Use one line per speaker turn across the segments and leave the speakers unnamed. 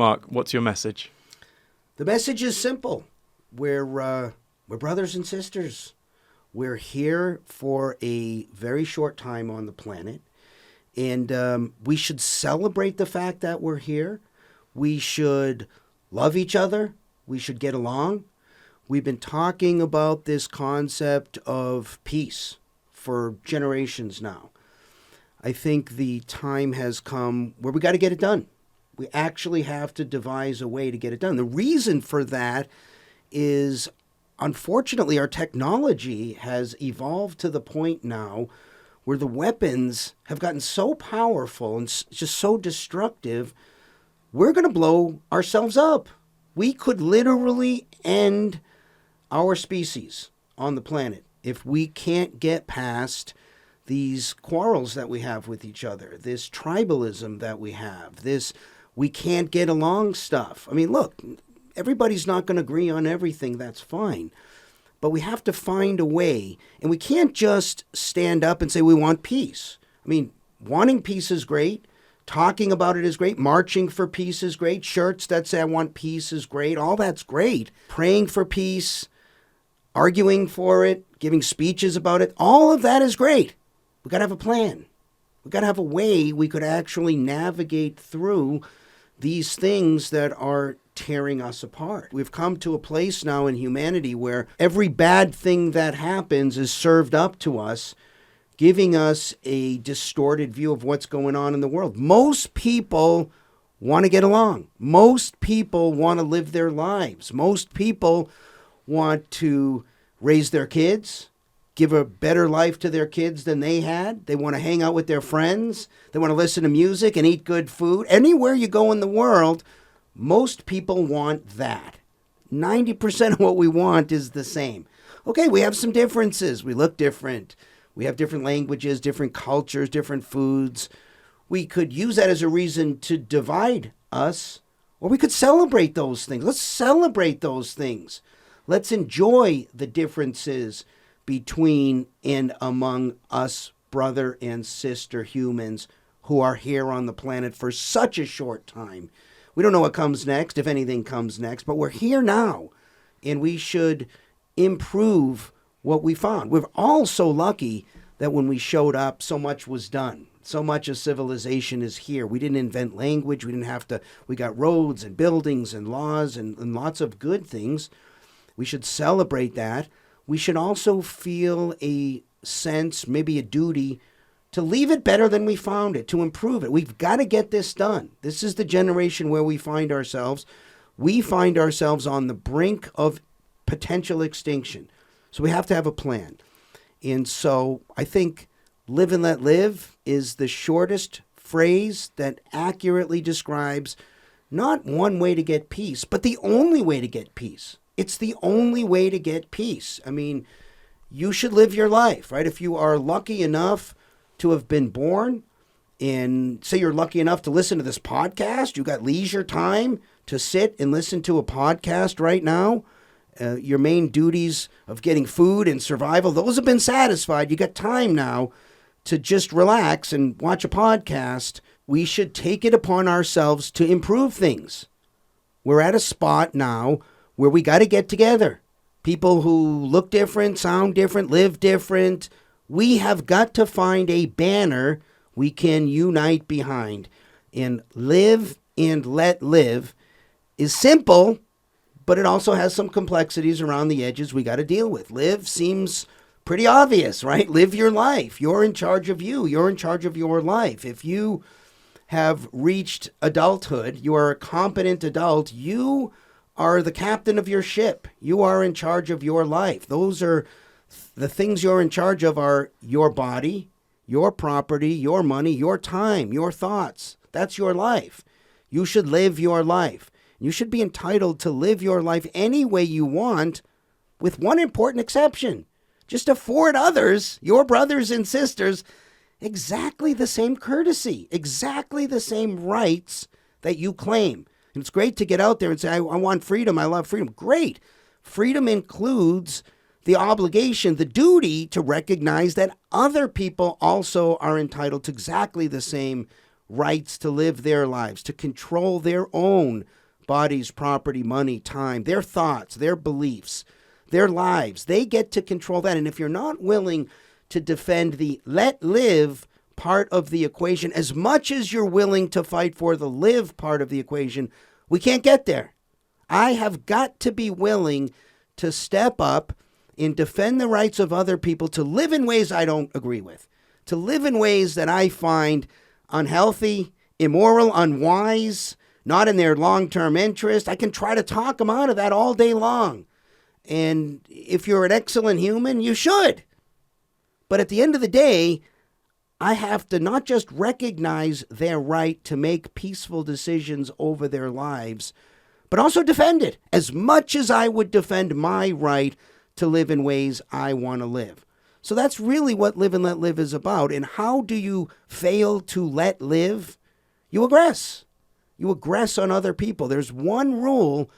Mark, what's your message?
The message is simple. We're brothers and sisters. We're here for a very short time on the planet. And we should celebrate the fact that we're here. We should love each other. We should get along. We've been talking about this concept of peace for generations now. I think the time has come where we got to get it done. We actually have to devise a way to get it done. The reason for that is, unfortunately, our technology has evolved to the point now where the weapons have gotten so powerful and just so destructive, we're going to blow ourselves up. We could literally end our species on the planet if we can't get past these quarrels that we have with each other, this tribalism that we have, this we can't get along stuff. I mean, look, everybody's not going to agree on everything. That's fine. But we have to find a way, and we can't just stand up and say we want peace. I mean, wanting peace is great. Talking about it is great. Marching for peace is great. Shirts that say I want peace is great. All that's great. Praying for peace, arguing for it, giving speeches about it, all of that is great. We got to have a plan. We got to have a way we could actually navigate through these things that are tearing us apart. We've come to a place now in humanity where every bad thing that happens is served up to us, giving us a distorted view of what's going on in the world. Most people want to get along. Most people want to live their lives. Most people want to raise their kids, give a better life to their kids than they had. They want to hang out with their friends. They want to listen to music and eat good food. Anywhere you go in the world, most people want that. 90% of what we want is the same. Okay, we have some differences. We look different. We have different languages, different cultures, different foods. We could use that as a reason to divide us, or we could celebrate those things. Let's celebrate those things. Let's enjoy the differences between and among us, brother and sister humans who are here on the planet for such a short time. We don't know what comes next, if anything comes next, but we're here now, and we should improve what we found. We're all so lucky that when we showed up, so much was done. So much of civilization is here. We didn't invent language. We got roads and buildings and laws and lots of good things. We should celebrate that. We should also feel a sense, maybe a duty, to leave it better than we found it, to improve it. We've got to get this done. This is the generation where we find ourselves. We find ourselves on the brink of potential extinction. So we have to have a plan. And so I think live and let live is the shortest phrase that accurately describes not one way to get peace, but the only way to get peace. It's the only way to get peace. I mean, you should live your life, right? If you are lucky enough to have been born, and say you're lucky enough to listen to this podcast, you got leisure time to sit and listen to a podcast right now, your main duties of getting food and survival, those have been satisfied. You got time now to just relax and watch a podcast. We should take it upon ourselves to improve things. We're at a spot now where we got to get together. People who look different, sound different, live different. We have got to find a banner we can unite behind. And live and let live is simple, but it also has some complexities around the edges we got to deal with. Live seems pretty obvious, right? Live your life. You're in charge of you. You're in charge of your life. If you have reached adulthood, you are a competent adult, you are the captain of your ship. You are in charge of your life. Those are the things you're in charge of are your body, your property, your money, your time, your thoughts. That's your life. You should live your life. You should be entitled to live your life any way you want, with one important exception. Just afford others, your brothers and sisters, exactly the same courtesy, exactly the same rights that you claim. And it's great to get out there and say, I want freedom, I love freedom. Great. Freedom includes the obligation, the duty to recognize that other people also are entitled to exactly the same rights to live their lives, to control their own bodies, property, money, time, their thoughts, their beliefs, their lives. They get to control that. And if you're not willing to defend the let live part of the equation as much as you're willing to fight for the live part of the equation, we can't get there. I have got to be willing to step up and defend the rights of other people to live in ways I don't agree with, to live in ways that I find unhealthy, immoral, unwise, not in their long-term interest. I can try to talk them out of that all day long. And if you're an excellent human, you should. But at the end of the day, I have to not just recognize their right to make peaceful decisions over their lives, but also defend it as much as I would defend my right to live in ways I want to live. So that's really what Live and Let Live is about. And how do you fail to let live? You aggress. You aggress on other people. There's one rule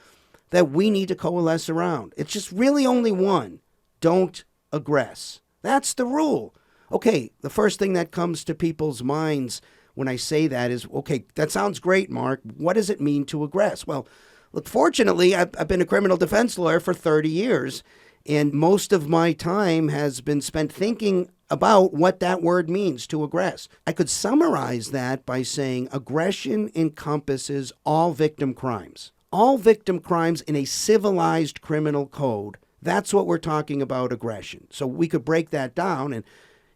that we need to coalesce around. It's just really only one. Don't aggress. That's the rule. Okay, the first thing that comes to people's minds when I say that is, okay, that sounds great, Mark. What does it mean to aggress? Well, look, fortunately, I've been a criminal defense lawyer for 30 years, and most of my time has been spent thinking about what that word means, to aggress. I could summarize that by saying aggression encompasses all victim crimes. All victim crimes in a civilized criminal code. That's what we're talking about, aggression. So we could break that down, and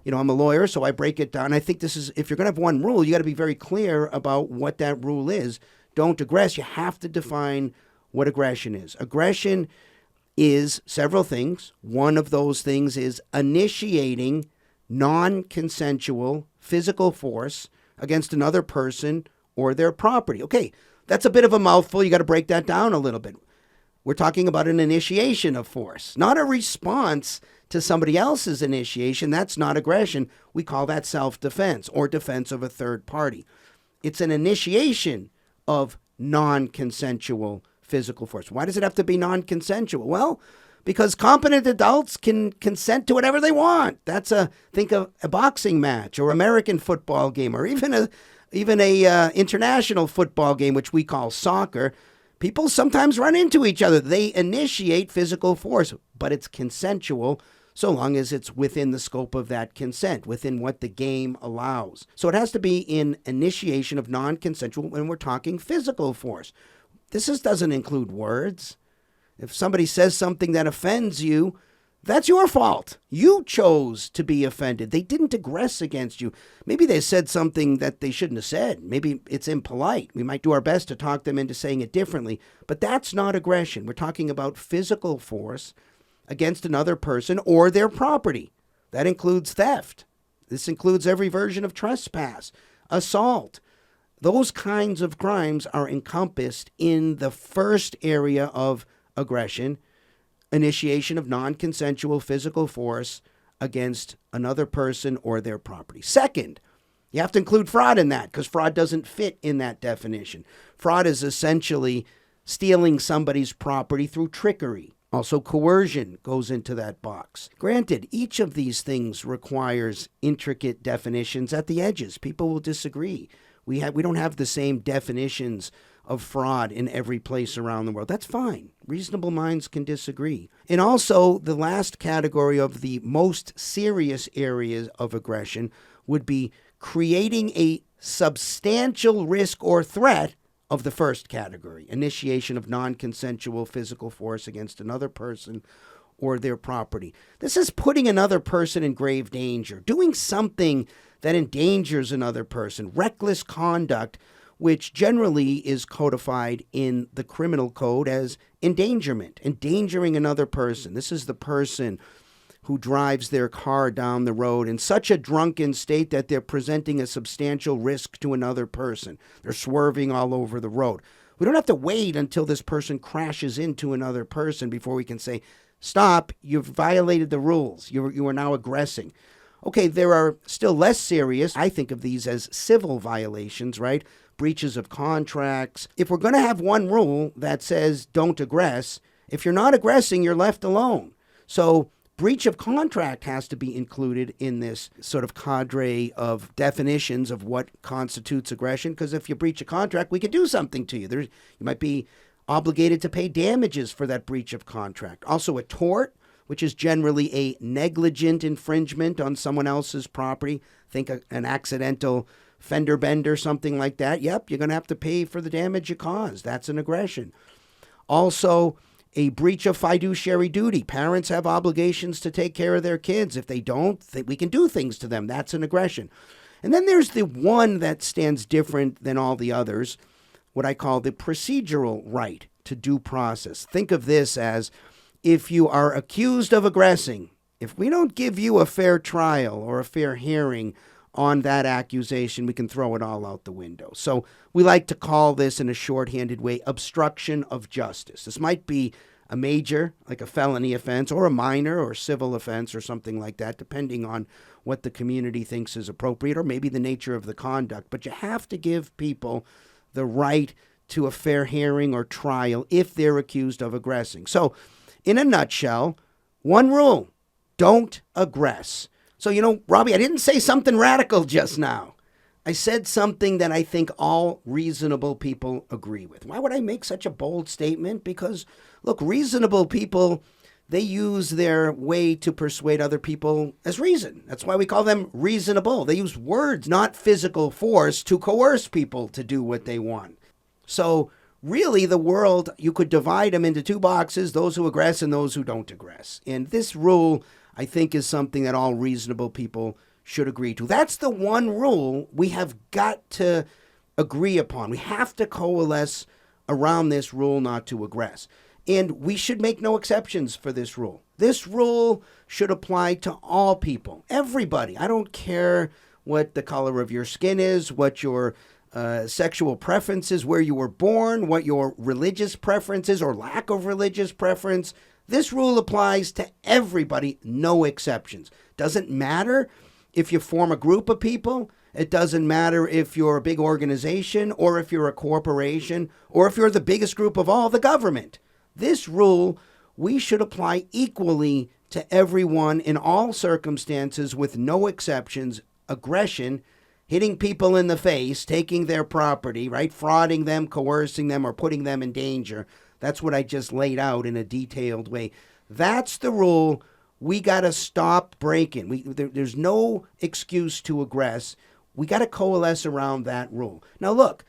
I'm a lawyer, so I break it down. I think this is, if you're going to have one rule, you got to be very clear about what that rule is. Don't aggress. You have to define what aggression is. Aggression is several things. One of those things is initiating non-consensual physical force against another person or their property. Okay, that's a bit of a mouthful. You got to break that down a little bit. We're talking about an initiation of force, not a response to somebody else's initiation. That's not aggression. We call that self-defense or defense of a third party. It's an initiation of non-consensual physical force. Why does it have to be non-consensual? Well, because competent adults can consent to whatever they want. Think of a boxing match or American football game or even a international football game, which we call soccer. People sometimes run into each other. They initiate physical force, but it's consensual so long as it's within the scope of that consent, within what the game allows. So it has to be in initiation of non-consensual when we're talking physical force. This doesn't include words. If somebody says something that offends you, that's your fault. You chose to be offended. They didn't aggress against you. Maybe they said something that they shouldn't have said. Maybe it's impolite. We might do our best to talk them into saying it differently. But that's not aggression. We're talking about physical force against another person or their property. That includes theft. This includes every version of trespass, assault. Those kinds of crimes are encompassed in the first area of aggression, initiation of non-consensual physical force against another person or their property. Second, you have to include fraud in that because fraud doesn't fit in that definition. Fraud is essentially stealing somebody's property through trickery. Also, coercion goes into that box. Granted, each of these things requires intricate definitions at the edges. People will disagree. We don't have the same definitions of fraud in every place around the world. That's fine. Reasonable minds can disagree. And also, the last category of the most serious areas of aggression would be creating a substantial risk or threat of the first category, initiation of non-consensual physical force against another person or their property. This is putting another person in grave danger, doing something that endangers another person, reckless conduct, which generally is codified in the criminal code as endangerment, endangering another person. This is the person who drives their car down the road in such a drunken state that they're presenting a substantial risk to another person. They're swerving all over the road. We don't have to wait until this person crashes into another person before we can say, stop, you've violated the rules. You are now aggressing. Okay, there are still less serious. I think of these as civil violations, right? Breaches of contracts. If we're going to have one rule that says don't aggress, if you're not aggressing, you're left alone. So breach of contract has to be included in this sort of cadre of definitions of what constitutes aggression, because if you breach a contract, we could do something to you. You might be obligated to pay damages for that breach of contract. Also, a tort, which is generally a negligent infringement on someone else's property. Think an accidental fender bender, something like that. Yep, you're going to have to pay for the damage you caused. That's an aggression. Also, a breach of fiduciary duty. Parents have obligations to take care of their kids. If they don't, we can do things to them. That's an aggression. And then there's the one that stands different than all the others, what I call the procedural right to due process. Think of this as if you are accused of aggressing, if we don't give you a fair trial or a fair hearing on that accusation, we can throw it all out the window. So we like to call this, in a shorthanded way, obstruction of justice. This might be a major, like a felony offense, or a minor or civil offense or something like that, depending on what the community thinks is appropriate or maybe the nature of the conduct. But you have to give people the right to a fair hearing or trial if they're accused of aggressing. So in a nutshell, one rule: don't aggress. So, Robbie, I didn't say something radical just now. I said something that I think all reasonable people agree with. Why would I make such a bold statement? Because, look, reasonable people, they use their way to persuade other people as reason. That's why we call them reasonable. They use words, not physical force, to coerce people to do what they want. So really, the world, you could divide them into two boxes, those who aggress and those who don't aggress. And this rule, I think, is something that all reasonable people should agree to. That's the one rule we have got to agree upon. We have to coalesce around this rule not to aggress. And we should make no exceptions for this rule. This rule should apply to all people, everybody. I don't care what the color of your skin is, what your sexual preferences, where you were born, what your religious preferences or lack of religious preference. This rule applies to everybody, no exceptions. Doesn't matter if you form a group of people. It doesn't matter if you're a big organization or if you're a corporation or if you're the biggest group of all, the government. This rule we should apply equally to everyone in all circumstances with no exceptions. Aggression, hitting people in the face, taking their property, right? Frauding them, coercing them, or putting them in danger. That's what I just laid out in a detailed way. That's the rule we got to stop breaking. There's no excuse to aggress. We got to coalesce around that rule. Now, look,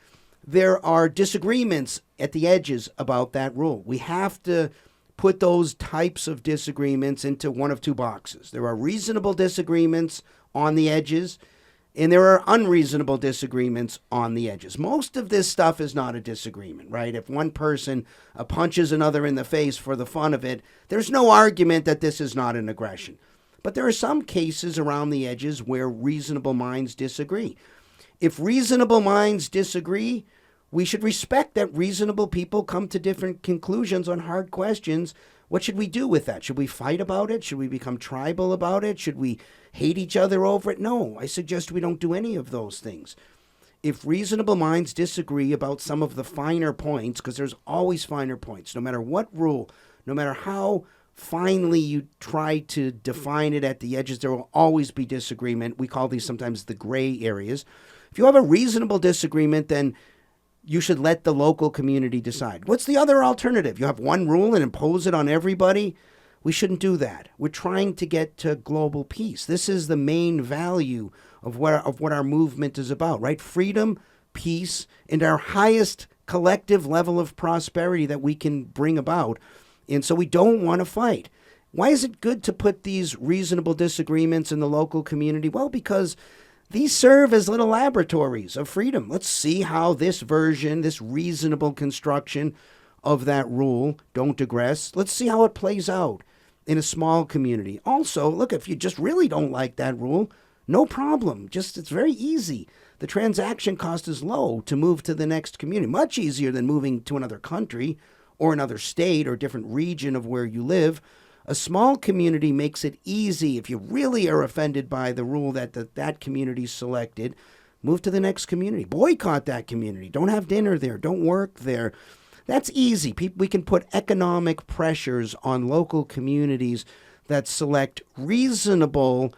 there are disagreements at the edges about that rule. We have to put those types of disagreements into one of two boxes. There are reasonable disagreements on the edges, and there are unreasonable disagreements on the edges. Most of this stuff is not a disagreement, right? If one person punches another in the face for the fun of it, there's no argument that this is not an aggression. But there are some cases around the edges where reasonable minds disagree. If reasonable minds disagree, we should respect that reasonable people come to different conclusions on hard questions. What should we do with that? Should we fight about it? Should we become tribal about it? Should we hate each other over it? No, I suggest we don't do any of those things. If reasonable minds disagree about some of the finer points, because there's always finer points, no matter what rule, no matter how finely you try to define it at the edges, there will always be disagreement. We call these sometimes the gray areas. If you have a reasonable disagreement, then you should let the local community decide. What's the other alternative? You have one rule and impose it on everybody? We shouldn't do that. We're trying to get to global peace. This is the main value of what our movement is about, right? Freedom, peace, and our highest collective level of prosperity that we can bring about. And so we don't want to fight. Why is it good to put these reasonable disagreements in the local community? Well, because these serve as little laboratories of freedom. Let's see how this version, this reasonable construction of that rule, don't aggress, let's see how it plays out in a small community. Also, look, if you just really don't like that rule, no problem. It's very easy. The transaction cost is low to move to the next community, much easier than moving to another country or another state or different region of where you live. A small community makes it easy. If you really are offended by the rule that community selected, move to the next community. Boycott that community. Don't have dinner there. Don't work there. That's easy. We can put economic pressures on local communities that select reasonable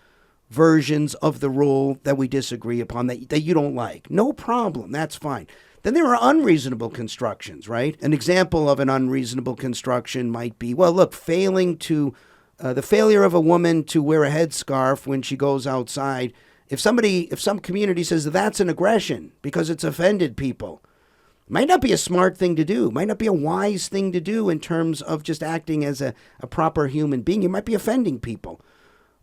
versions of the rule that we disagree upon, that you don't like. No problem. That's fine. Then there are unreasonable constructions, right? An example of an unreasonable construction might be, well, look, the failure of a woman to wear a headscarf when she goes outside. If some community says that's an aggression because it's offended people, might not be a smart thing to do, might not be a wise thing to do in terms of just acting as a proper human being. You might be offending people,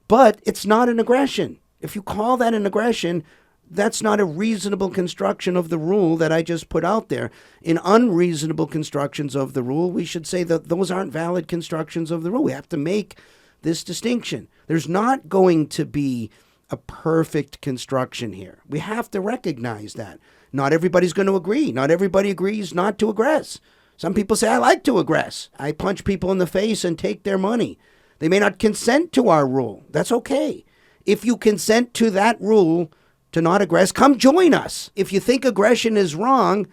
but it's not an aggression. If you call that an aggression, that's not a reasonable construction of the rule that I just put out there. In unreasonable constructions of the rule, we should say that those aren't valid constructions of the rule. We have to make this distinction. There's not going to be a perfect construction here. We have to recognize that. Not everybody's going to agree. Not everybody agrees not to aggress. Some people say, I like to aggress. I punch people in the face and take their money. They may not consent to our rule. That's okay. If you consent to that rule, to not aggress, come join us. If you think aggression is wrong,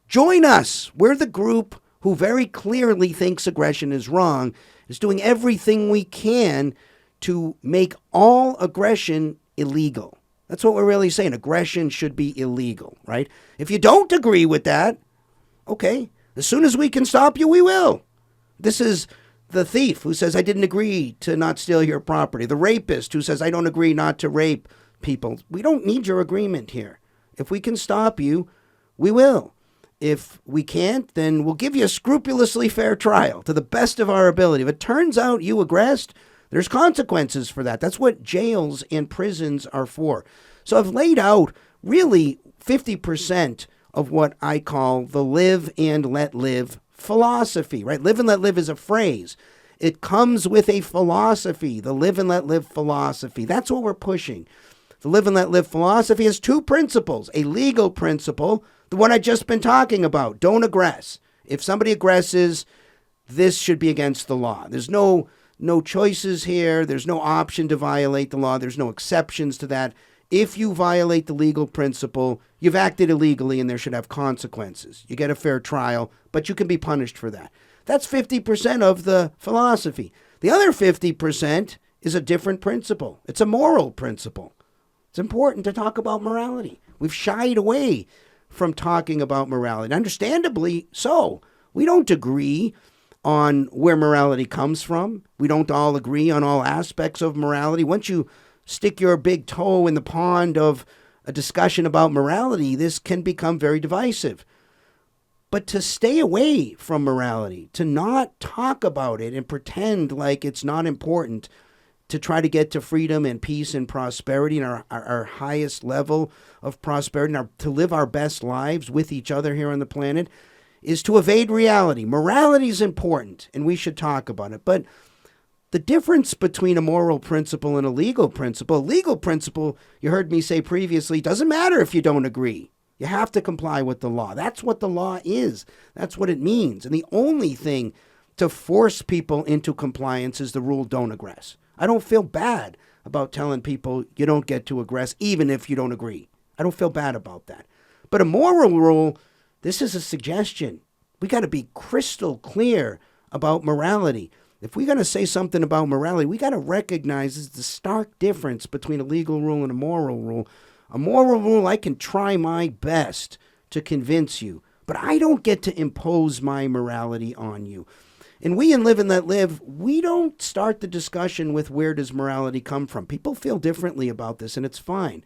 join us. We're the group who very clearly thinks aggression is wrong, is doing everything we can to make all aggression illegal. That's what we're really saying. Aggression should be illegal, right? If you don't agree with that, okay, as soon as we can stop you, we will. This is the thief who says, I didn't agree to not steal your property. The rapist who says, I don't agree not to rape people. We don't need your agreement here. If we can stop you, we will. If we can't, then we'll give you a scrupulously fair trial to the best of our ability. If it turns out you aggressed, there's consequences for that. That's what jails and prisons are for. So I've laid out really 50% of what I call the live and let live philosophy, right? Live and let live is a phrase. It comes with a philosophy, the live and let live philosophy. That's what we're pushing. The live and let live philosophy has two principles. A legal principle, the one I've just been talking about, don't aggress. If somebody aggresses, this should be against the law. There's no choices here. There's no option to violate the law. There's no exceptions to that. If you violate the legal principle, you've acted illegally and there should have consequences. You get a fair trial, but you can be punished for that. That's 50% of the philosophy. The other 50% is a different principle. It's a moral principle. It's important to talk about morality. We've shied away from talking about morality. Understandably so. We don't agree on where morality comes from. We don't all agree on all aspects of morality. Once you stick your big toe in the pond of a discussion about morality, this can become very divisive. But to stay away from morality, to not talk about it and pretend like it's not important, to try to get to freedom and peace and prosperity and our highest level of prosperity, and to live our best lives with each other here on the planet, is to evade reality. Morality is important, and we should talk about it. But the difference between a moral principle and a legal principle, you heard me say previously, doesn't matter if you don't agree. You have to comply with the law. That's what the law is. That's what it means. And the only thing to force people into compliance is the rule, don't aggress. I don't feel bad about telling people you don't get to aggress even if you don't agree. I don't feel bad about that. But a moral rule, this is a suggestion. We got to be crystal clear about morality. If we're going to say something about morality, we got to recognize the stark difference between a legal rule and a moral rule. A moral rule, I can try my best to convince you, but I don't get to impose my morality on you. And we in Live and Let Live, we don't start the discussion with where does morality come from. People feel differently about this, and it's fine.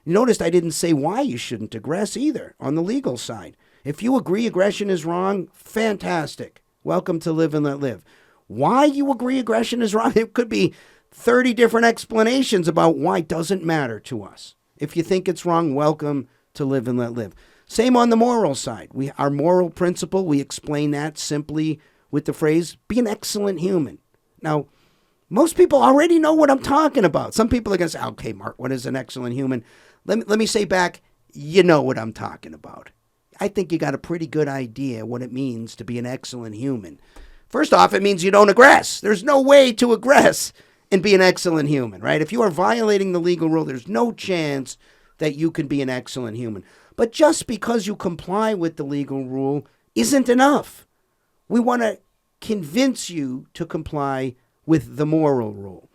You noticed I didn't say why you shouldn't aggress either on the legal side. If you agree aggression is wrong, fantastic. Welcome to Live and Let Live. Why you agree aggression is wrong, it could be 30 different explanations about why it doesn't matter to us. If you think it's wrong, welcome to Live and Let Live. Same on the moral side. Our moral principle, we explain that simply with the phrase, be an excellent human. Now, most people already know what I'm talking about. Some people are going to say, okay, Mark, what is an excellent human? Let me say back, you know what I'm talking about. I think you got a pretty good idea what it means to be an excellent human. First off, it means you don't aggress. There's no way to aggress and be an excellent human, right? If you are violating the legal rule, there's no chance that you can be an excellent human. But just because you comply with the legal rule isn't enough. We want to convince you to comply with the moral rule.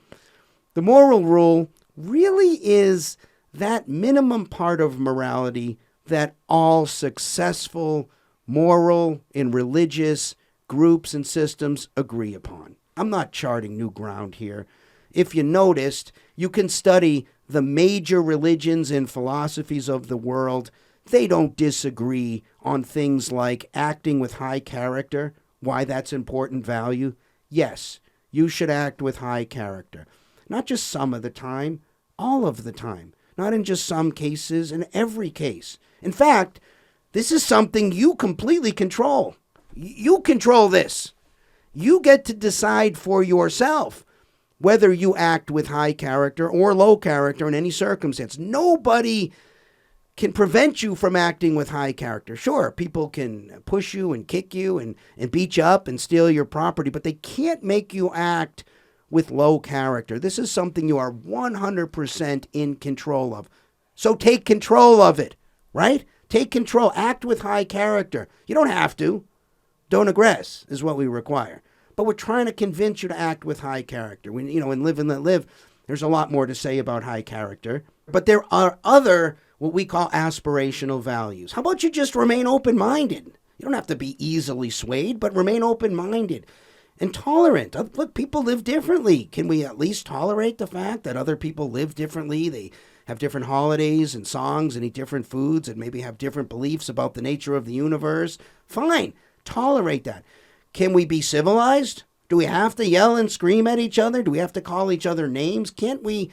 The moral rule really is that minimum part of morality that all successful moral and religious groups and systems agree upon. I'm not charting new ground here. If you noticed, you can study the major religions and philosophies of the world. They don't disagree on things like acting with high character, why that's important value. Yes, you should act with high character. Not just some of the time, all of the time. Not in just some cases, in every case. In fact, this is something you completely control. You control this. You get to decide for yourself whether you act with high character or low character in any circumstance. Nobody can prevent you from acting with high character. Sure, people can push you and kick you and beat you up and steal your property, but they can't make you act with low character. This is something you are 100% in control of. So take control of it, right? Take control. Act with high character. You don't have to. Don't aggress is what we require. But we're trying to convince you to act with high character. In Live and Let Live, there's a lot more to say about high character. But there are other, what we call aspirational values. How about you just remain open-minded? You don't have to be easily swayed, but remain open-minded and tolerant. Look, people live differently. Can we at least tolerate the fact that other people live differently? They have different holidays and songs and eat different foods and maybe have different beliefs about the nature of the universe. Fine. Tolerate that. Can we be civilized? Do we have to yell and scream at each other? Do we have to call each other names? Can't we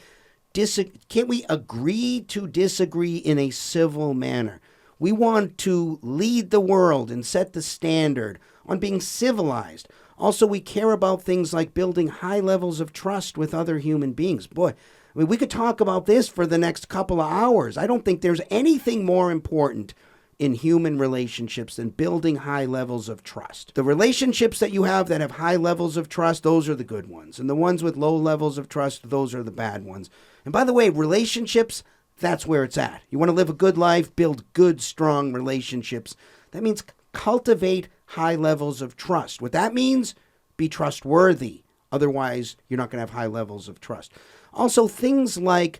agree to disagree in a civil manner? We want to lead the world and set the standard on being civilized. Also, we care about things like building high levels of trust with other human beings. Boy, we could talk about this for the next couple of hours. I don't think there's anything more important in human relationships than building high levels of trust. The relationships that you have that have high levels of trust, those are the good ones. And the ones with low levels of trust, those are the bad ones. And by the way, relationships, that's where it's at. You want to live a good life, build good, strong relationships. That means cultivate high levels of trust. What that means, be trustworthy. Otherwise, you're not going to have high levels of trust. Also, things like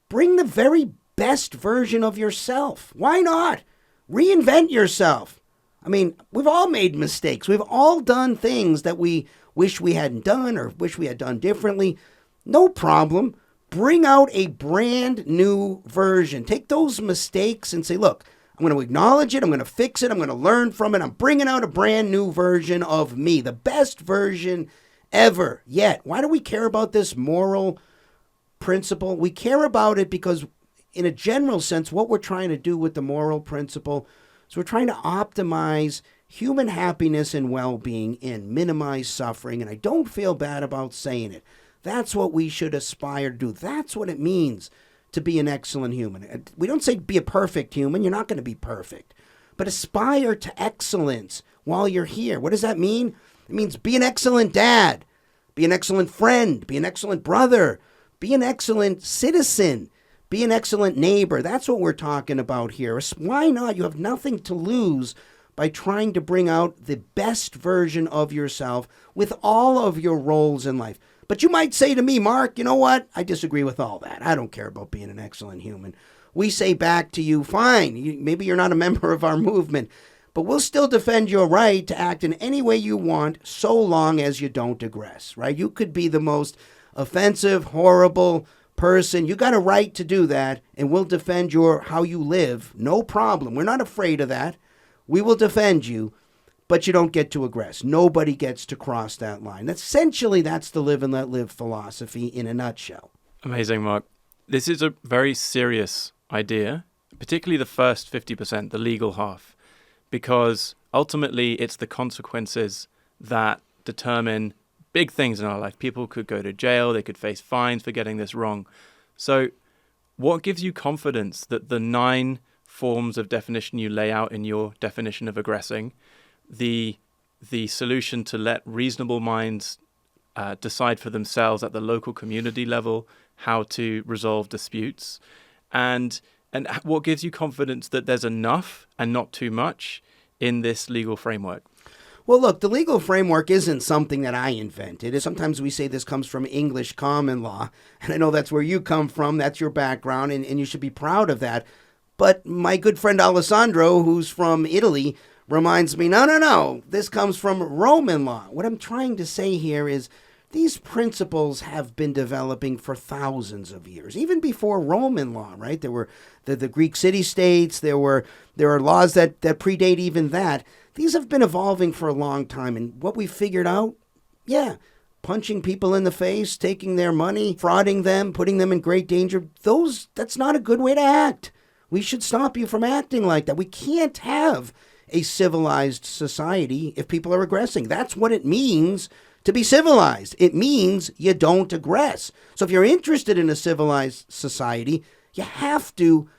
bring the very best version of yourself. Why not? Reinvent yourself. I mean, we've all made mistakes. We've all done things that we wish we hadn't done or wish we had done differently. No problem. Bring out a brand new version. Take those mistakes and say, look, I'm going to acknowledge it. I'm going to fix it. I'm going to learn from it. I'm bringing out a brand new version of me, the best version ever yet. Why do we care about this moral principle? We care about it because in a general sense, what we're trying to do with the moral principle is we're trying to optimize human happiness and well-being and minimize suffering. And I don't feel bad about saying it. That's what we should aspire to do. That's what it means to be an excellent human. We don't say be a perfect human. You're not going to be perfect. But aspire to excellence while you're here. What does that mean? It means be an excellent dad, be an excellent friend, be an excellent brother, be an excellent citizen, be an excellent neighbor. That's what we're talking about here. Why not? You have nothing to lose by trying to bring out the best version of yourself with all of your roles in life. But you might say to me, Mark, you know what? I disagree with all that. I don't care about being an excellent human. We say back to you, fine, maybe you're not a member of our movement, but we'll still defend your right to act in any way you want so long as you don't aggress, right? You could be the most offensive, horrible person. You got a right to do that, and we'll defend how you live. No problem. We're not afraid of that. We will defend you, but you don't get to aggress. Nobody gets to cross that line. That's the live and let live philosophy in a nutshell.
Amazing, Mark. This is a very serious idea, particularly the first 50%, the legal half, because ultimately it's the consequences that determine big things in our life. People could go to jail, they could face fines for getting this wrong. So what gives you confidence that the 9 forms of definition you lay out in your definition of aggressing, the solution to let reasonable minds decide for themselves at the local community level how to resolve disputes, and what gives you confidence that there's enough and not too much in this legal framework?
Well, look, the legal framework isn't something that I invented. Sometimes we say this comes from English common law, and I know that's where you come from, that's your background, and you should be proud of that. But my good friend Alessandro, who's from Italy, reminds me, no, this comes from Roman law. What I'm trying to say here is these principles have been developing for thousands of years, even before Roman law, right? There were the Greek city-states, there are laws that predate even that. These have been evolving for a long time, and what we figured out, punching people in the face, taking their money, frauding them, putting them in great danger, that's not a good way to act. We should stop you from acting like that. We can't have a civilized society if people are aggressing. That's what it means to be civilized. It means you don't aggress. So if you're interested in a civilized society, you have to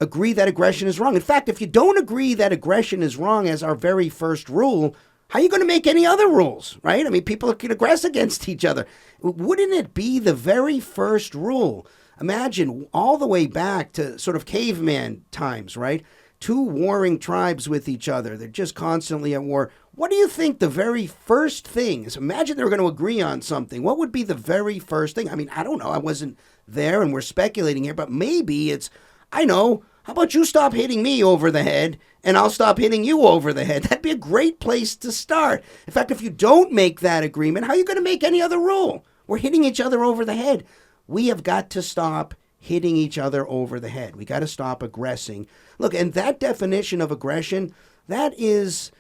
agree that aggression is wrong. In fact, if you don't agree that aggression is wrong as our very first rule, how are you going to make any other rules, right? I mean, people can aggress against each other. Wouldn't it be the very first rule? Imagine all the way back to sort of caveman times, right? Two warring tribes with each other. They're just constantly at war. What do you think the very first thing is? Imagine they're going to agree on something. What would be the very first thing? I mean, I don't know. I wasn't there and we're speculating here, but maybe it's, I know, how about you stop hitting me over the head and I'll stop hitting you over the head? That'd be a great place to start. In fact, if you don't make that agreement, how are you going to make any other rule? We're hitting each other over the head. We have got to stop hitting each other over the head. We got to stop aggressing. Look, and that definition of aggression, that is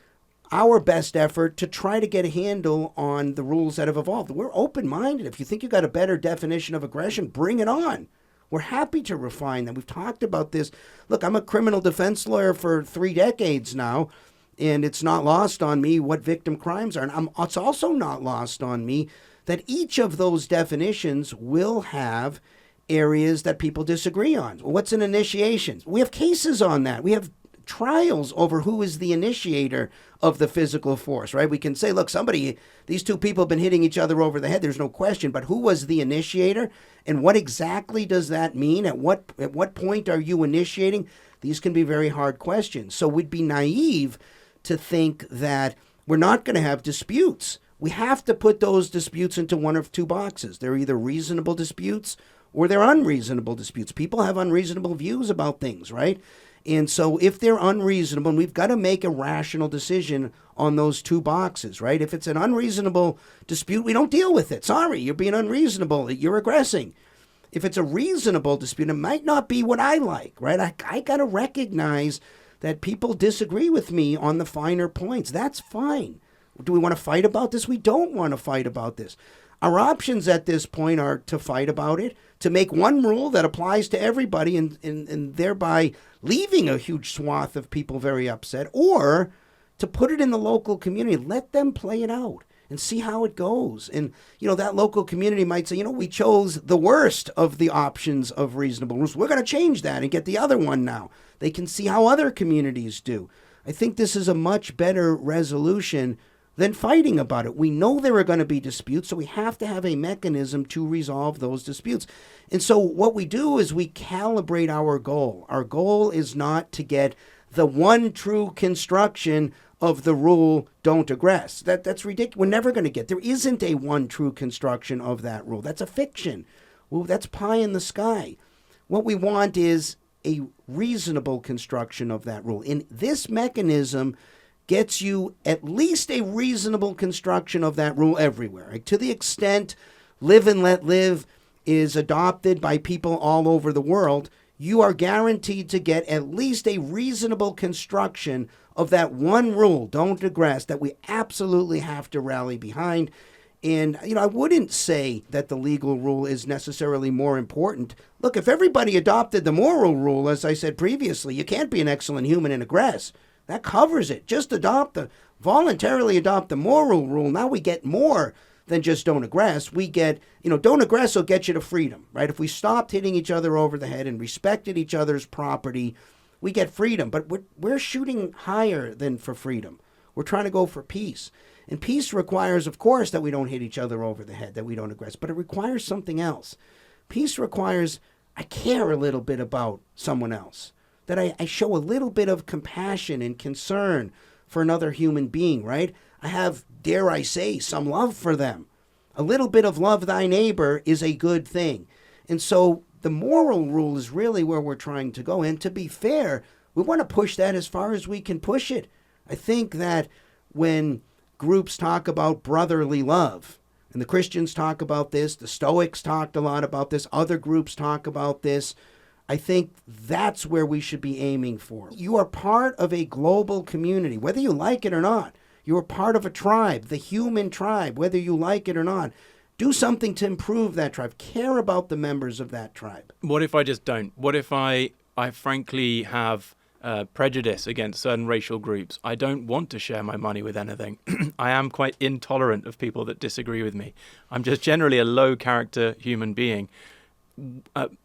our best effort to try to get a handle on the rules that have evolved. We're open-minded. If you think you got a better definition of aggression, bring it on. We're happy to refine them. We've talked about this. Look, I'm a criminal defense lawyer for 3 decades now, and it's not lost on me what victim crimes are. And it's also not lost on me that each of those definitions will have areas that people disagree on. What's an initiation? We have cases on that. We have trials over who is the initiator of the physical force, right? We can say, look, these two people have been hitting each other over the head. There's no question. But who was the initiator? And what exactly does that mean? At what point are you initiating? These can be very hard questions. So we'd be naive to think that we're not going to have disputes. We have to put those disputes into one of two boxes. They're either reasonable disputes or they're unreasonable disputes. People have unreasonable views about things, right? And so if they're unreasonable, we've got to make a rational decision on those two boxes, right? If it's an unreasonable dispute, we don't deal with it. Sorry, you're being unreasonable. You're aggressing. If it's a reasonable dispute, it might not be what I like, right? I got to recognize that people disagree with me on the finer points. That's fine. Do we want to fight about this? We don't want to fight about this. Our options at this point are to fight about it, to make one rule that applies to everybody and thereby leaving a huge swath of people very upset, or to put it in the local community, let them play it out and see how it goes. And, that local community might say, we chose the worst of the options of reasonable rules. We're going to change that and get the other one now. They can see how other communities do. I think this is a much better resolution than fighting about it. We know there are going to be disputes, so we have to have a mechanism to resolve those disputes. And so what we do is we calibrate our goal. Our goal is not to get the one true construction of the rule, don't aggress. That's ridiculous. We're never going to get. There isn't a one true construction of that rule. That's a fiction. Well, that's pie in the sky. What we want is a reasonable construction of that rule. And this mechanism gets you at least a reasonable construction of that rule everywhere. Right? To the extent live and let live is adopted by people all over the world, you are guaranteed to get at least a reasonable construction of that one rule, don't aggress, that we absolutely have to rally behind. And, I wouldn't say that the legal rule is necessarily more important. Look, if everybody adopted the moral rule, as I said previously, you can't be an excellent human and aggress. That covers it. Just voluntarily adopt the moral rule. Now we get more than just don't aggress. We get, don't aggress will get you to freedom, right? If we stopped hitting each other over the head and respected each other's property, we get freedom. But we're shooting higher than for freedom. We're trying to go for peace. And peace requires, of course, that we don't hit each other over the head, that we don't aggress. But it requires something else. Peace requires I care a little bit about someone else, that I show a little bit of compassion and concern for another human being, right? I have, dare I say, some love for them. A little bit of love thy neighbor is a good thing. And so the moral rule is really where we're trying to go. And to be fair, we want to push that as far as we can push it. I think that when groups talk about brotherly love, and the Christians talk about this, the Stoics talked a lot about this, other groups talk about this, I think that's where we should be aiming for. You are part of a global community, whether you like it or not. You are part of a tribe, the human tribe, whether you like it or not. Do something to improve that tribe. Care about the members of that tribe.
What if I just don't? What if I frankly have prejudice against certain racial groups? I don't want to share my money with anything. I am quite intolerant of people that disagree with me. I'm just generally a low character human being.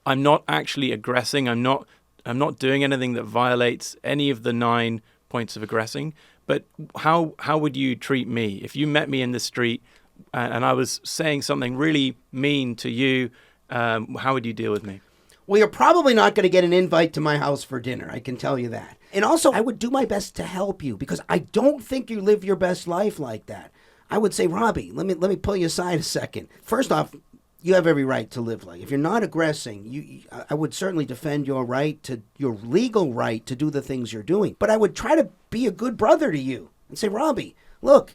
I'm not actually aggressing. I'm not doing anything that violates any of the 9 points of aggressing. But how would you treat me if you met me in the street and I was saying something really mean to you? How would you deal with me?
Well, you're probably not going to get an invite to my house for dinner. I can tell you that. And also, I would do my best to help you because I don't think you live your best life like that. I would say, Robbie, let me pull you aside a second. First off, you have every right to live like. If you're not aggressing, I would certainly defend your right to your legal right to do the things you're doing. But I would try to be a good brother to you and say, Robbie, look,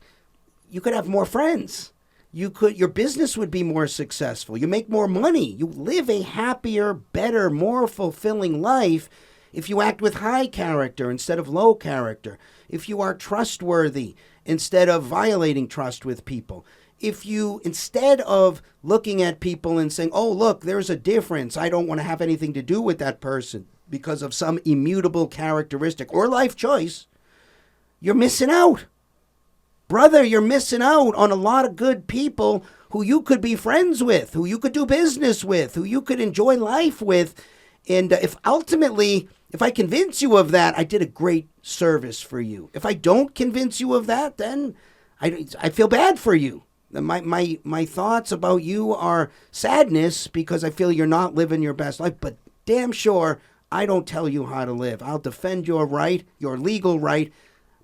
you could have more friends. Your business would be more successful. You make more money. You live a happier, better, more fulfilling life if you act with high character instead of low character. If you are trustworthy instead of violating trust with people. If you, instead of looking at people and saying, oh, look, there's a difference, I don't want to have anything to do with that person because of some immutable characteristic or life choice, you're missing out. Brother, you're missing out on a lot of good people who you could be friends with, who you could do business with, who you could enjoy life with. And if I convince you of that, I did a great service for you. If I don't convince you of that, then I feel bad for you. My thoughts about you are sadness because I feel you're not living your best life, but damn sure I don't tell you how to live. I'll defend your right, your legal right.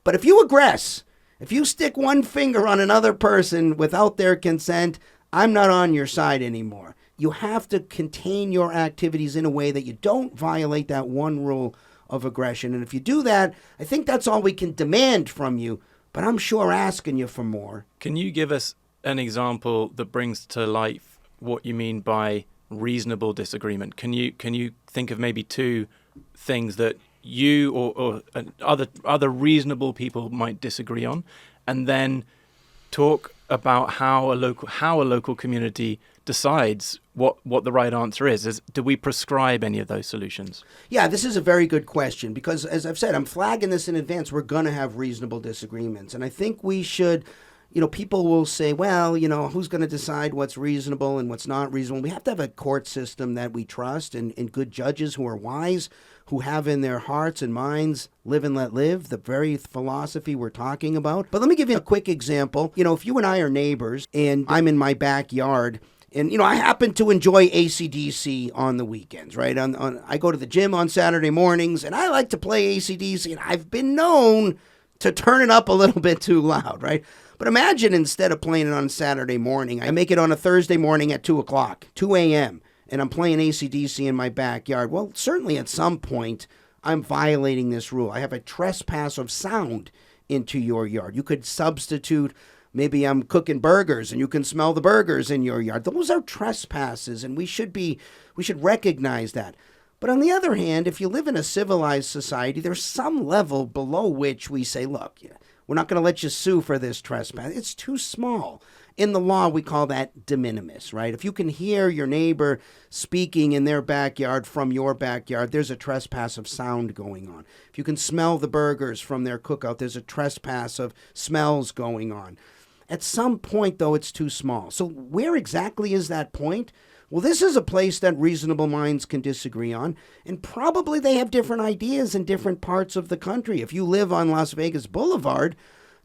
But if you aggress, if you stick one finger on another person without their consent, I'm not on your side anymore. You have to contain your activities in a way that you don't violate that one rule of aggression. And if you do that, I think that's all we can demand from you, but I'm sure asking you for more.
Can you give us an example that brings to life what you mean by reasonable disagreement? Can you think of maybe 2 things that you or other reasonable people might disagree on, and then talk about how a local community decides what the right answer is? Do we prescribe any of those solutions?
Yeah, this is a very good question because, as I've said, I'm flagging this in advance. We're going to have reasonable disagreements, and I think we should. People will say, well, who's going to decide what's reasonable and what's not reasonable? We have to have a court system that we trust and good judges who are wise, who have in their hearts and minds live and let live, the very philosophy we're talking about. But let me give you a quick example. If you and I are neighbors and I'm in my backyard and, I happen to enjoy AC/DC on the weekends, right? I go to the gym on Saturday mornings and I like to play AC/DC and I've been known to turn it up a little bit too loud, right? But imagine instead of playing it on Saturday morning, I make it on a Thursday morning at 2 o'clock, 2 a.m., and I'm playing AC/DC in my backyard. Well, certainly at some point, I'm violating this rule. I have a trespass of sound into your yard. You could substitute, maybe I'm cooking burgers and you can smell the burgers in your yard. Those are trespasses, and we should recognize that. But on the other hand, if you live in a civilized society, there's some level below which we say, look, we're not going to let you sue for this trespass. It's too small. In the law, we call that de minimis, right? If you can hear your neighbor speaking in their backyard from your backyard, there's a trespass of sound going on. If you can smell the burgers from their cookout, there's a trespass of smells going on. At some point, though, it's too small. So where exactly is that point? Well, this is a place that reasonable minds can disagree on, and probably they have different ideas in different parts of the country. If you live on Las Vegas Boulevard,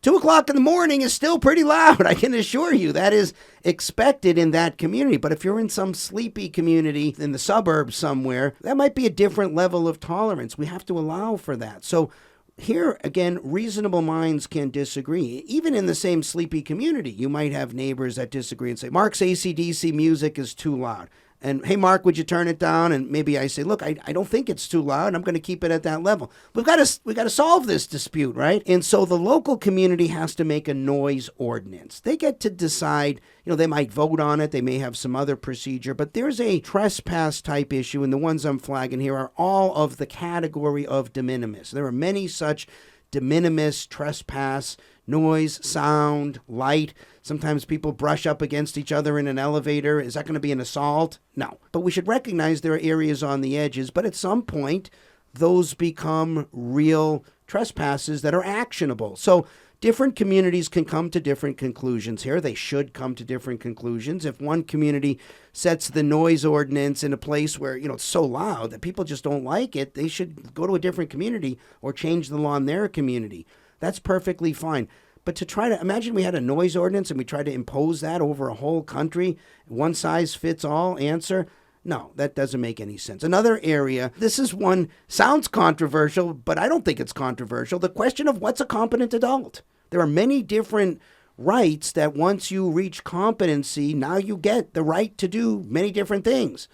2 o'clock in the morning is still pretty loud. I can assure you that is expected in that community. But if you're in some sleepy community in the suburbs somewhere, that might be a different level of tolerance. We have to allow for that. So Here, again, reasonable minds can disagree. Even in the same sleepy community, you might have neighbors that disagree and say, Mark's AC/DC music is too loud. And, hey, Mark, would you turn it down? And maybe I say, look, I don't think it's too loud. I'm going to keep it at that level. We've got to solve this dispute, right? And so the local community has to make a noise ordinance. They get to decide, they might vote on it. They may have some other procedure. But there's a trespass type issue. And the ones I'm flagging here are all of the category of de minimis. There are many such de minimis, trespass, noise, sound, light. Sometimes people brush up against each other in an elevator. Is that going to be an assault? No. But we should recognize there are areas on the edges. But at some point, those become real trespasses that are actionable. So different communities can come to different conclusions here. They should come to different conclusions. If one community sets the noise ordinance in a place where, it's so loud that people just don't like it, they should go to a different community or change the law in their community. That's perfectly fine. But to try to imagine we had a noise ordinance and we tried to impose that over a whole country, one size fits all answer. No, that doesn't make any sense. Another area, this is one, sounds controversial, but I don't think it's controversial. The question of what's a competent adult. There are many different rights that once you reach competency, now you get the right to do many different things.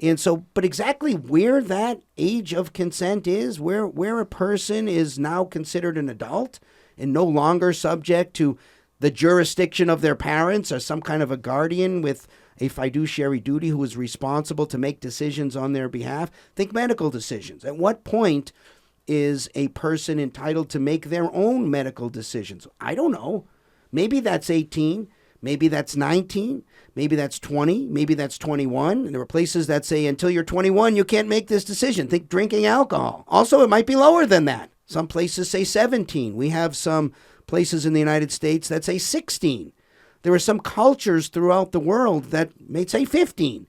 And so, but exactly where that age of consent is, where a person is now considered an adult and no longer subject to the jurisdiction of their parents or some kind of a guardian with a fiduciary duty who is responsible to make decisions on their behalf. Think medical decisions. At what point is a person entitled to make their own medical decisions? I don't know. Maybe that's 18. Maybe that's 19. Maybe that's 20. Maybe that's 21. And there are places that say until you're 21, you can't make this decision. Think drinking alcohol. Also, it might be lower than that. Some places say 17. We have some places in the United States that say 16. There are some cultures throughout the world that may say 15.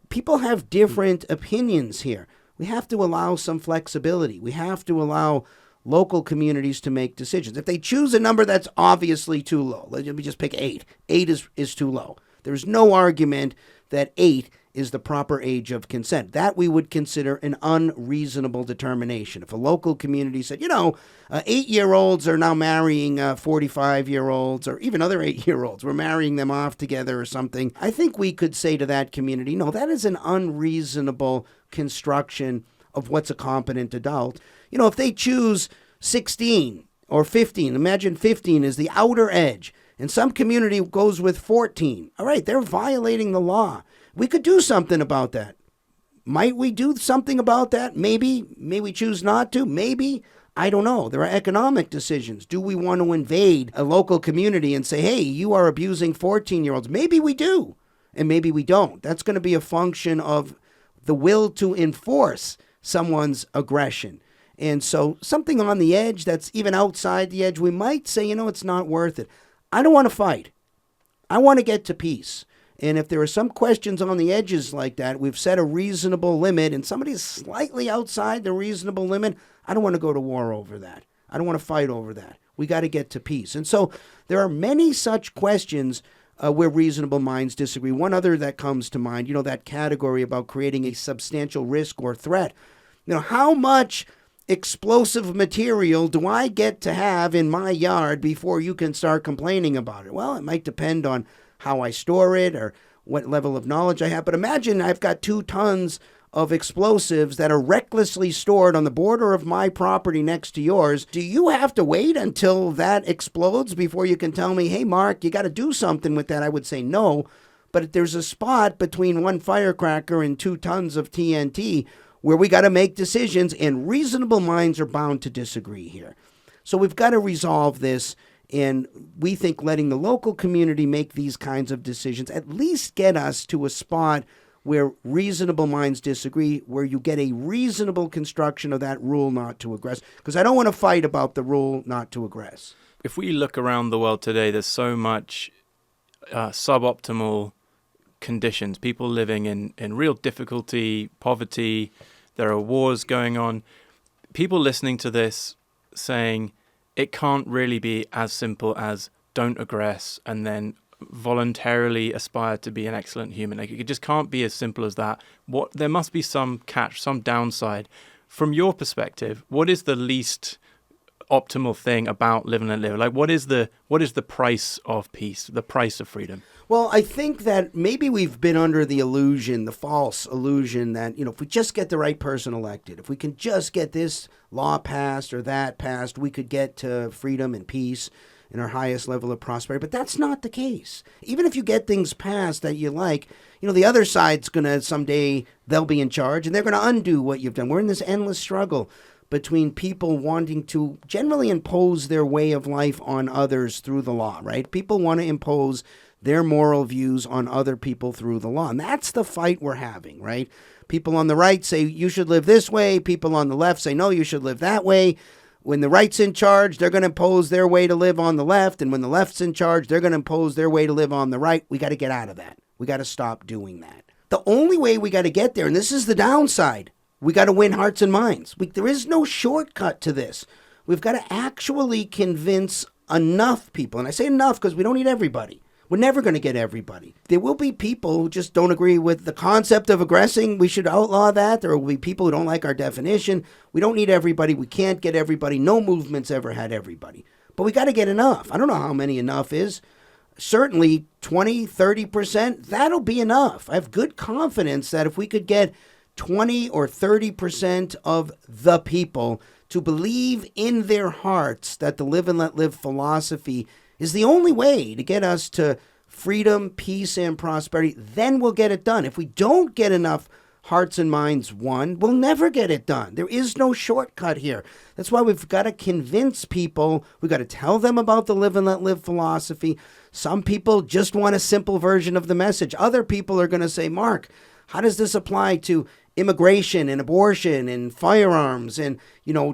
People have different opinions here. We have to allow some flexibility. We have to allow local communities to make decisions. If they choose a number that's obviously too low, let me just pick 8. 8 is too low. There's no argument that 8 is the proper age of consent. That we would consider an unreasonable determination. If a local community said, 8-year-olds are now marrying 45-year-olds or even other 8-year-olds, we're marrying them off together or something, I think we could say to that community, no, that is an unreasonable construction of what's a competent adult. If they choose 16 or 15, imagine 15 is the outer edge, and some community goes with 14. All right, they're violating the law. We could do something about that. Might we do something about that? Maybe. May we choose not to? Maybe. I don't know. There are economic decisions. Do we want to invade a local community and say, hey, you are abusing 14-year-olds? Maybe we do, and maybe we don't. That's going to be a function of the will to enforce someone's aggression. And so something on the edge that's even outside the edge, we might say, it's not worth it. I don't want to fight. I want to get to peace. And if there are some questions on the edges like that, we've set a reasonable limit and somebody's slightly outside the reasonable limit, I don't want to go to war over that. I don't want to fight over that. We got to get to peace. And so there are many such questions where reasonable minds disagree. One other that comes to mind, that category about creating a substantial risk or threat. How much explosive material do I get to have in my yard before you can start complaining about it? Well, it might depend on how I store it or what level of knowledge I have. But imagine I've got 2 tons of explosives that are recklessly stored on the border of my property next to yours. Do you have to wait until that explodes before you can tell me, hey, Mark, you got to do something with that? I would say no. But if there's a spot between 1 firecracker and 2 tons of TNT where we got to make decisions, and reasonable minds are bound to disagree here. So we've got to resolve this. And we think letting the local community make these kinds of decisions at least get us to a spot where reasonable minds disagree, where you get a reasonable construction of that rule not to aggress. Because I don't want to fight about the rule not to aggress.
If we look around the world today, there's so much suboptimal conditions, people living in real difficulty, poverty, there are wars going on. People listening to this saying, it can't really be as simple as don't aggress and then voluntarily aspire to be an excellent human. It just can't be as simple as that. There must be some catch, some downside. From your perspective, what is the least optimal thing about live and let live? Like, what is the price of peace, the price of freedom?
Well, I think that maybe we've been under the illusion, the false illusion that, if we just get the right person elected, if we can just get this law passed or that passed, we could get to freedom and peace and our highest level of prosperity. But that's not the case. Even if you get things passed that you like, the other side's going to someday, they'll be in charge and they're going to undo what you've done. We're in this endless struggle between people wanting to generally impose their way of life on others through the law, right? People want to impose their moral views on other people through the law. And that's the fight we're having, right? People on the right say you should live this way. People on the left say, no, you should live that way. When the right's in charge, they're going to impose their way to live on the left. And when the left's in charge, they're going to impose their way to live on the right. We got to get out of that. We got to stop doing that. The only way we got to get there, and this is the downside, we got to win hearts and minds. There is no shortcut to this. We've got to actually convince enough people. And I say enough because we don't need everybody. We're never going to get everybody. There will be people who just don't agree with the concept of aggressing. We should outlaw that. There will be people who don't like our definition. We don't need everybody. We can't get everybody. No movement's ever had everybody. But we got to get enough. I don't know how many enough is. Certainly 20, 30%, that'll be enough. I have good confidence that if we could get 20 or 30% of the people to believe in their hearts that the live and let live philosophy is the only way to get us to freedom, peace, and prosperity, then we'll get it done. If we don't get enough hearts and minds won, we'll never get it done. There is no shortcut here. That's why we've got to convince people. We've got to tell them about the live and let live philosophy. Some people just want a simple version of the message. Other people are going to say, Mark, how does this apply to immigration and abortion and firearms and,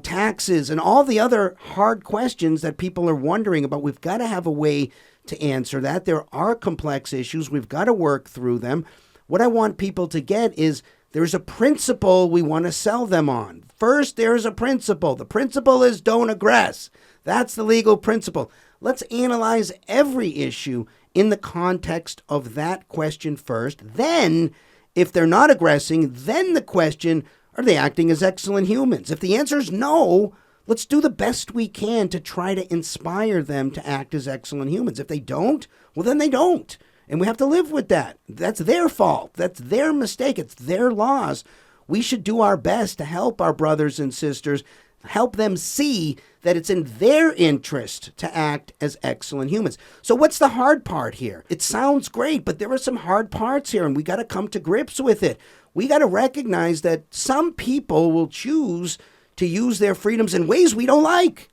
taxes and all the other hard questions that people are wondering about? We've got to have a way to answer that. There are complex issues. We've got to work through them. What I want people to get is there's a principle we want to sell them on. First, there's a principle. The principle is don't aggress. That's the legal principle. Let's analyze every issue in the context of that question first. Then, if they're not aggressing, then the question, are they acting as excellent humans? If the answer is no, let's do the best we can to try to inspire them to act as excellent humans. If they don't, well, then they don't. And we have to live with that. That's their fault. That's their mistake. It's their laws. We should do our best to help our brothers and sisters, help them see that it's in their interest to act as excellent humans. So what's the hard part here? It sounds great, but there are some hard parts here, and we got to come to grips with it. We got to recognize that some people will choose to use their freedoms in ways we don't like.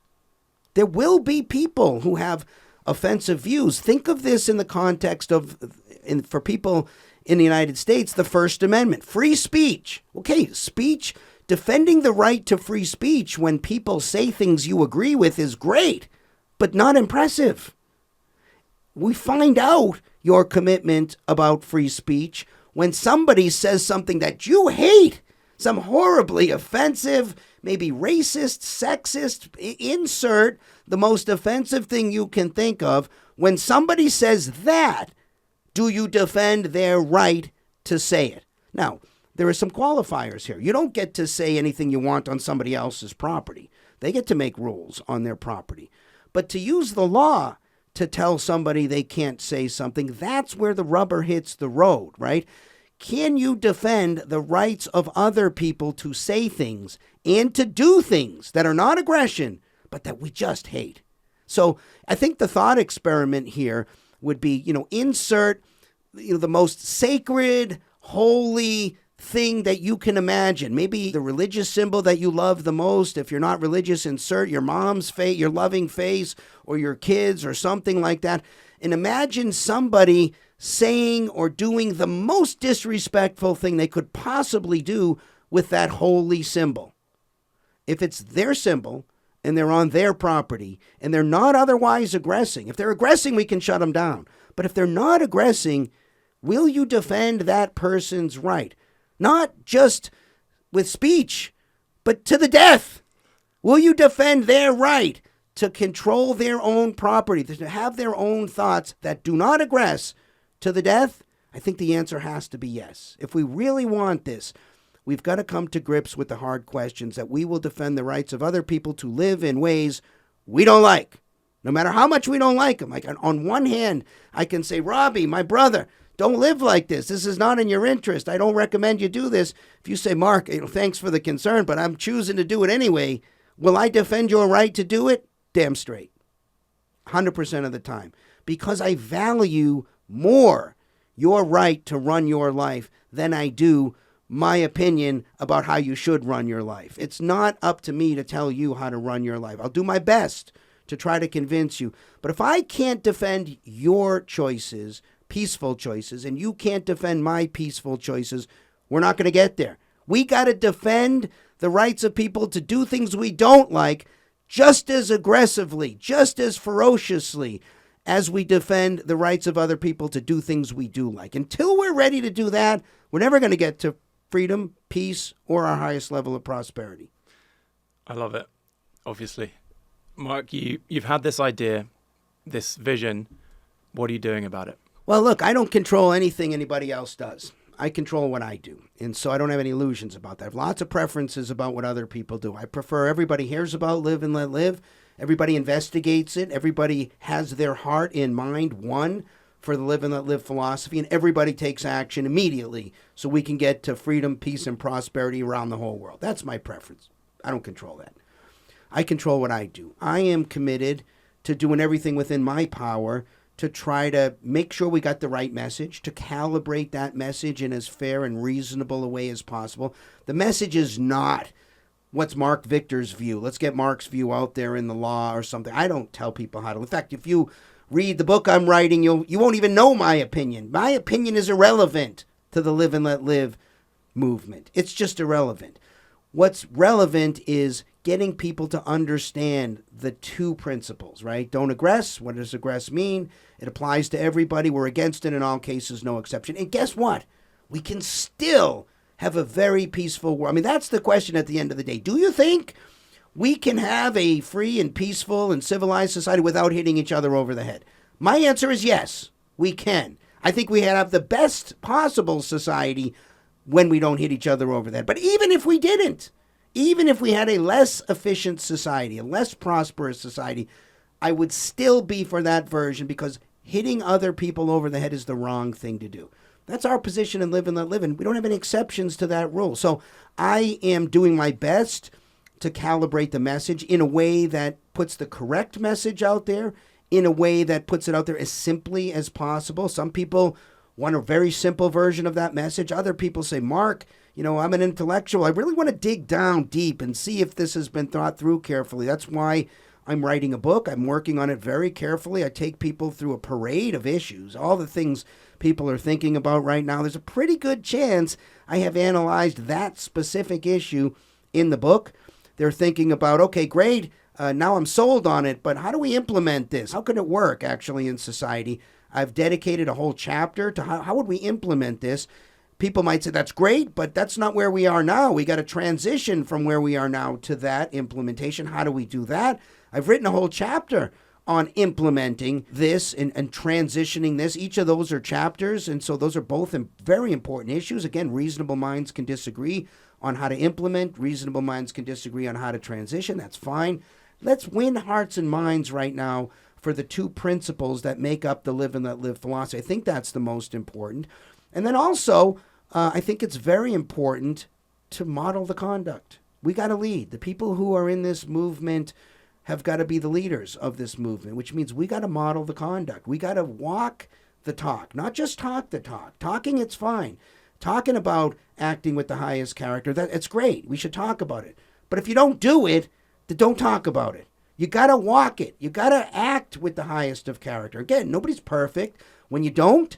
There will be people who have offensive views. Think of this in the context of, for people in the United States, the First Amendment, free speech. Okay, speech, defending the right to free speech when people say things you agree with is great, but not impressive. We find out your commitment about free speech when somebody says something that you hate, some horribly offensive, maybe racist, sexist, insert the most offensive thing you can think of. When somebody says that, do you defend their right to say it? Now, there are some qualifiers here. You don't get to say anything you want on somebody else's property. They get to make rules on their property. But to use the law to tell somebody they can't say something, that's where the rubber hits the road, right? Can you defend the rights of other people to say things and to do things that are not aggression, but that we just hate? So I think the thought experiment here would be, insert, the most sacred, holy thing that you can imagine. Maybe the religious symbol that you love the most. If you're not religious, insert your mom's face, your loving face, or your kids, or something like that. And imagine somebody saying or doing the most disrespectful thing they could possibly do with that holy symbol. If it's their symbol and they're on their property and they're not otherwise aggressing, if they're aggressing, we can shut them down. But if they're not aggressing, will you defend that person's right? Not just with speech, but to the death. Will you defend their right to control their own property, to have their own thoughts that do not aggress to the death? I think the answer has to be yes. If we really want this, We've got to come to grips with the hard questions that we will defend the rights of other people to live in ways we don't like, no matter how much we don't like them. Like on one hand, I can say, Robbie, my brother, don't live like this. This is not in your interest. I don't recommend you do this. If you say, Mark, thanks for the concern, but I'm choosing to do it anyway, will I defend your right to do it? Damn straight. 100% of the time. Because I value more your right to run your life than I do my opinion about how you should run your life. It's not up to me to tell you how to run your life. I'll do my best to try to convince you. But if I can't defend your choices, peaceful choices, and you can't defend my peaceful choices, we're not going to get there. We got to defend the rights of people to do things we don't like just as aggressively, just as ferociously as we defend the rights of other people to do things we do like. Until we're ready to do that, we're never going to get to freedom, peace, or our highest level of prosperity.
I love it, obviously. Mark, you've had this idea, this vision. What are you doing about it?
Well, look, I don't control anything anybody else does. I control what I do. And so I don't have any illusions about that. I have lots of preferences about what other people do. I prefer everybody hears about live and let live. Everybody investigates it. Everybody has their heart and mind won for the live and let live philosophy. And everybody takes action immediately so we can get to freedom, peace, and prosperity around the whole world. That's my preference. I don't control that. I control what I do. I am committed to doing everything within my power to try to make sure we got the right message, to calibrate that message in as fair and reasonable a way as possible. The message is not what's Marc Victor's view. Let's get Marc's view out there in the law or something. I don't tell people how to. In fact, if you read the book I'm writing, you won't even know my opinion. My opinion is irrelevant to the live and let live movement. It's just irrelevant. What's relevant is getting people to understand the two principles, right? Don't aggress. What does aggress mean? It applies to everybody. We're against it in all cases, no exception. And guess what? We can still have a very peaceful world. I mean, that's the question at the end of the day. Do you think we can have a free and peaceful and civilized society without hitting each other over the head? My answer is yes, we can. I think we have the best possible society when we don't hit each other over the head. But even if we didn't, even if we had a less efficient society, a less prosperous society, I would still be for that version because hitting other people over the head is the wrong thing to do. That's our position in live and let live, and we don't have any exceptions to that rule. So I am doing my best to calibrate the message in a way that puts the correct message out there, in a way that puts it out there as simply as possible. Some people want a very simple version of that message. Other people say, Mark, I'm an intellectual. I really want to dig down deep and see if this has been thought through carefully. That's why I'm writing a book. I'm working on it very carefully. I take people through a parade of issues, all the things people are thinking about right now. There's a pretty good chance I have analyzed that specific issue in the book. They're thinking about, okay, great, now I'm sold on it, but how do we implement this? How can it work actually in society? I've dedicated a whole chapter to how would we implement this. People might say, that's great, but that's not where we are now. We got to transition from where we are now to that implementation. How do we do that? I've written a whole chapter on implementing this and transitioning this. Each of those are chapters, and so those are both very important issues. Again, reasonable minds can disagree on how to implement. Reasonable minds can disagree on how to transition. That's fine. Let's win hearts and minds right now for the two principles that make up the live and let live philosophy. I think that's the most important. And then also, I think it's very important to model the conduct. We got to lead. The people who are in this movement have got to be the leaders of this movement, which means we got to model the conduct. We got to walk the talk, not just talk the talk. Talking, it's fine. Talking about acting with the highest character, it's great. We should talk about it. But if you don't do it, then don't talk about it. You got to walk it. You got to act with the highest of character. Again, nobody's perfect. When you don't,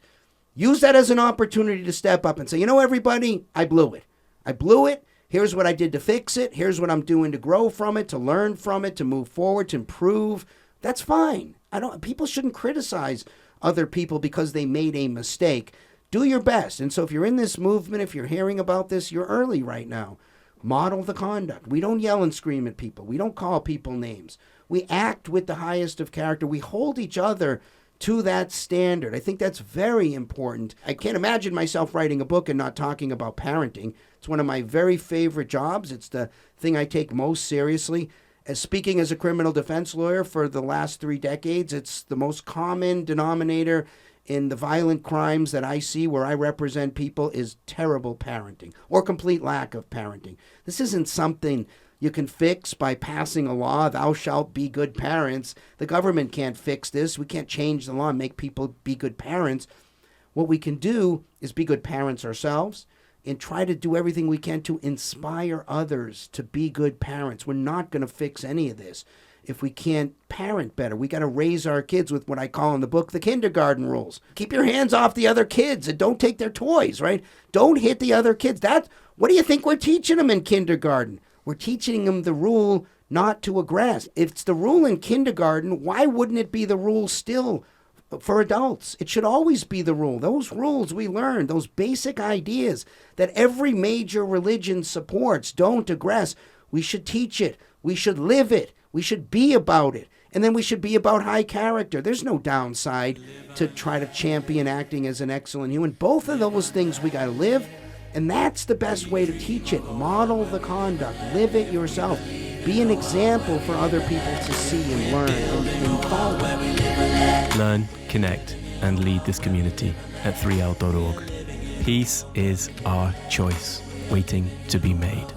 use that as an opportunity to step up and say, everybody, I blew it. I blew it. Here's what I did to fix it. Here's what I'm doing to grow from it, to learn from it, to move forward, to improve. That's fine. People shouldn't criticize other people because they made a mistake. Do your best. And so if you're in this movement, if you're hearing about this, you're early right now. Model the conduct. We don't yell and scream at people. We don't call people names. We act with the highest of character. We hold each other to that standard. I think that's very important. I can't imagine myself writing a book and not talking about parenting. It's one of my very favorite jobs. It's the thing I take most seriously. As speaking as a criminal defense lawyer for the last 3 decades, it's the most common denominator in the violent crimes that I see where I represent people is terrible parenting or complete lack of parenting. This isn't something you can fix by passing a law, thou shalt be good parents. The government can't fix this. We can't change the law and make people be good parents. What we can do is be good parents ourselves and try to do everything we can to inspire others to be good parents. We're not going to fix any of this if we can't parent better. We got to raise our kids with what I call in the book the kindergarten rules. Keep your hands off the other kids and don't take their toys, right? Don't hit the other kids. What do you think we're teaching them in kindergarten? We're teaching them the rule not to aggress. If it's the rule in kindergarten, why wouldn't it be the rule still for adults? It should always be the rule. Those rules we learned, those basic ideas that every major religion supports, don't aggress. We should teach it. We should live it. We should be about it. And then we should be about high character. There's no downside to try to champion acting as an excellent human. Both of those things we got to live. And that's the best way to teach it. Model the conduct. Live it yourself. Be an example for other people to see and learn and follow.
Learn, connect, and lead this community at 3l.org. Peace is our choice, waiting to be made.